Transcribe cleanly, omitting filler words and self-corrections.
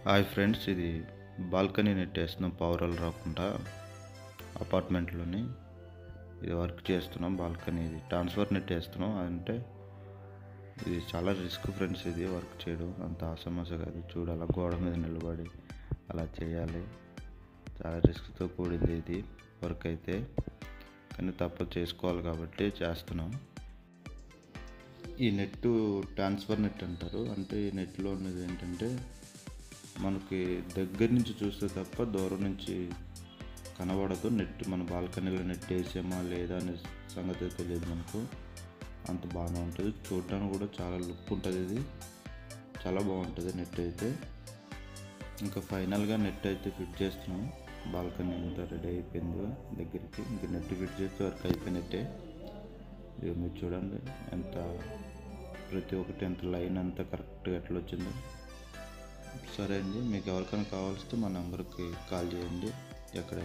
Hi friends, ఇది balcony net వేస్తున్నాం. పవరాలు రాకుండా అపార్ట్మెంట్లోని ఇది వర్క్ చేస్తున్నాం. బాల్కనీ ఇది ట్రాన్స్ఫర్ నెట్ వేస్తున్నాం. అంటే ఇది చాలా రిస్క్ ఫ్రెండ్స్. ఇది వర్క్ చేయడం అంత ఆసమస కాదు. చూడాలి, గోడ మీద నిలబడి అలా చేయాలి. చాలా రిస్క్తో కూడింది ఇది వర్క్ అయితే, కానీ తప్పదు, చేసుకోవాలి కాబట్టి చేస్తున్నాం. ఈ నెట్ ట్రాన్స్ఫర్ నెట్ అంటారు. అంటే ఈ నెట్లో ఉన్నది ఏంటంటే, మనకి దగ్గర నుంచి చూస్తే తప్ప దూరం నుంచి కనబడదు. నెట్ మన బాల్కనీలో నెట్ వేసామా లేదా అనే సంగతి తెలియదు మనకు. అంత బాగానే ఉంటుంది, చూడడానికి కూడా చాలా లుక్ ఉంటుంది. ఇది చాలా బాగుంటుంది నెట్ అయితే. ఇంకా ఫైనల్గా నెట్ అయితే ఫిట్ చేస్తున్నాం. బాల్కనీ అంతా రెడీ అయిపోయింది దగ్గరికి. ఇంకా నెట్ ఫిట్ చేస్తే వర్క్ అయిపోయినట్టే. ఇది మీరు చూడండి ఎంత, ప్రతి ఒక్కటి ఎంత లైన్ అంతా కరెక్ట్గా ఎట్లా వచ్చిందో. సరే అండి, మీకు ఎవరికైనా కావాల్సితే మా నెంబర్కి కాల్ చేయండి. ఎక్కడైనా